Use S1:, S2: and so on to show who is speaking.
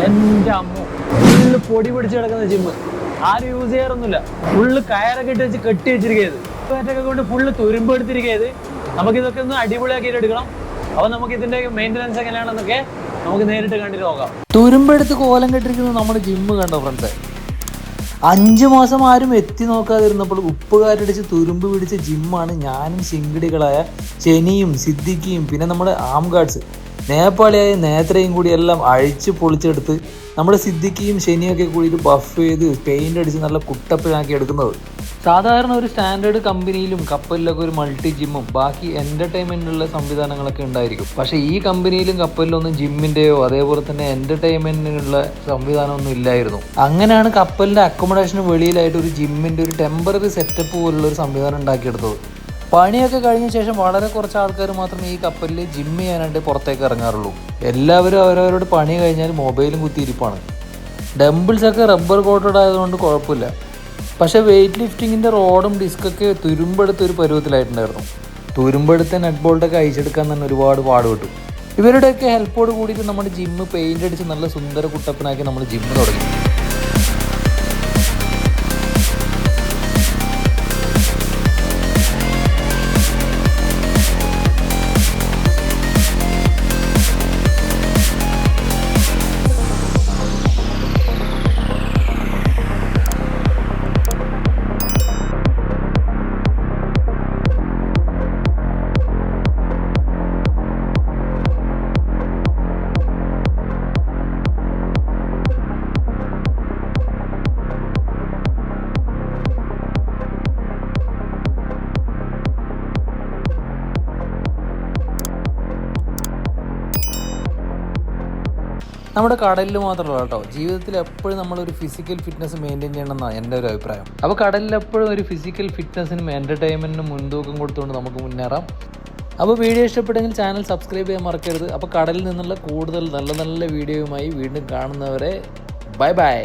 S1: എൻ്റെ അമ്മ ഫുള്ള് പൊടി പിടിച്ച് കിടക്കുന്ന ജിമ്മ്. ആരും യൂസ് ചെയ്യാറൊന്നുമില്ല. ഫുള്ള് കയറൊക്കെ ഇട്ട് വെച്ച് കെട്ടി വെച്ചിരിക്കുന്നത് കൊണ്ട് ഫുള്ള് തുരുമ്പ് എടുത്തിരിക്കുന്നത്. നമുക്കിതൊക്കെ ഒന്ന് അടിപൊളിയാക്കിയിട്ട് എടുക്കണം. അപ്പോൾ നമുക്ക് ഇതിൻ്റെ മെയിൻ്റനൻസ് എങ്ങനെയാണെന്നൊക്കെ നമുക്ക് നേരിട്ട് കണ്ടിട്ട് നോക്കാം.
S2: തുരുമ്പെടുത്ത് കോലം കെട്ടിരിക്കുന്നത് നമ്മുടെ ജിമ്മ് കണ്ടോ ഫ്രണ്ട്സ്. 5 മാസം ആരും എത്തി നോക്കാതിരുന്നപ്പോൾ ഉപ്പുകാരടിച്ച് തുരുമ്പ് പിടിച്ച ജിമ്മാണ് ഞാനും ശിങ്കിടികളായ ചെനിയും സിദ്ദിഖിയും പിന്നെ നമ്മുടെ ആം ഗാർഡ്സ് നേപ്പാളിയായ നേത്രയും കൂടി എല്ലാം അഴിച്ച് പൊളിച്ചെടുത്ത് നമ്മുടെ സിദ്ദിഖിയും ശനിയൊക്കെ കൂടിയിട്ട് ബഫ് ചെയ്ത് പെയിൻ്റ് അടിച്ച് നല്ല കുട്ടപ്പനാക്കി എടുക്കുന്നത്. സാധാരണ ഒരു സ്റ്റാൻഡേർഡ് കമ്പനിയിലും കപ്പലിലൊക്കെ ഒരു മൾട്ടി ജിമ്മും ബാക്കി എൻ്റർടൈൻമെൻറ്റിനുള്ള സംവിധാനങ്ങളൊക്കെ ഉണ്ടായിരിക്കും. പക്ഷേ ഈ കമ്പനിയിലും കപ്പലിലൊന്നും ജിമ്മിൻ്റെയോ അതേപോലെ തന്നെ എൻ്റർടൈൻമെൻറ്റിനുള്ള സംവിധാനമൊന്നും ഇല്ലായിരുന്നു. അങ്ങനെയാണ് കപ്പലിൻ്റെ അക്കോമഡേഷന് വെളിയിലായിട്ട് ഒരു ജിമ്മിൻ്റെ ഒരു ടെമ്പററി സെറ്റപ്പ് പോലുള്ള ഒരു സംവിധാനം ഉണ്ടാക്കിയെടുത്തത്. പണിയൊക്കെ കഴിഞ്ഞ ശേഷം വളരെ കുറച്ച് ആൾക്കാർ മാത്രമേ ഈ കപ്പലിൽ ജിം ചെയ്യാനായിട്ട് പുറത്തേക്ക് ഇറങ്ങാറുള്ളൂ. എല്ലാവരും അവരവരോട് പണി കഴിഞ്ഞാൽ മൊബൈലും കുത്തിയിരിപ്പാണ്. ഡംബിൾസൊക്കെ റബ്ബർ കോട്ടഡ് ആയതുകൊണ്ട് കുഴപ്പമില്ല. പക്ഷേ വെയിറ്റ് ലിഫ്റ്റിങ്ങിൻ്റെ റോഡും ഡിസ്കൊക്കെ തുരുമ്പെടുത്ത ഒരു പരുവത്തിലായിട്ടുണ്ടായിരുന്നു. തുരുമ്പെടുത്ത നെറ്റ് ബോൾട്ടൊക്കെ അയച്ചെടുക്കാൻ തന്നെ ഒരുപാട് പാടുപെട്ടു. ഇവരുടെയൊക്കെ ഹെൽപ്പോട് കൂടിയിട്ട് നമ്മുടെ ജിമ്മ് പെയിൻ്റ് അടിച്ച് നല്ല സുന്ദര കുട്ടപ്പനാക്കി നമ്മൾ ജിമ്മ് തുടങ്ങി. നമ്മുടെ കടലിൽ മാത്രമല്ല കേട്ടോ, ജീവിതത്തിൽ എപ്പോഴും നമ്മളൊരു ഫിസിക്കൽ ഫിറ്റ്നസ് മെയിൻറ്റെയിൻ ചെയ്യണമെന്നാണ് എൻ്റെ ഒരു അഭിപ്രായം. അപ്പോൾ കടലിൽ എപ്പോഴും ഒരു ഫിസിക്കൽ ഫിറ്റ്നസിനും എൻ്റർടൈൻമെൻറ്റിനും മുൻതൂക്കം കൊടുത്തുകൊണ്ട് നമുക്ക് മുന്നേറാം. അപ്പോൾ വീഡിയോ ഇഷ്ടപ്പെട്ടെങ്കിൽ ചാനൽ സബ്സ്ക്രൈബ് ചെയ്യാൻ മറക്കരുത്. അപ്പോൾ കടലിൽ നിന്നുള്ള കൂടുതൽ നല്ല നല്ല വീഡിയോയുമായി വീണ്ടും കാണുന്നവരെ ബൈ ബൈ.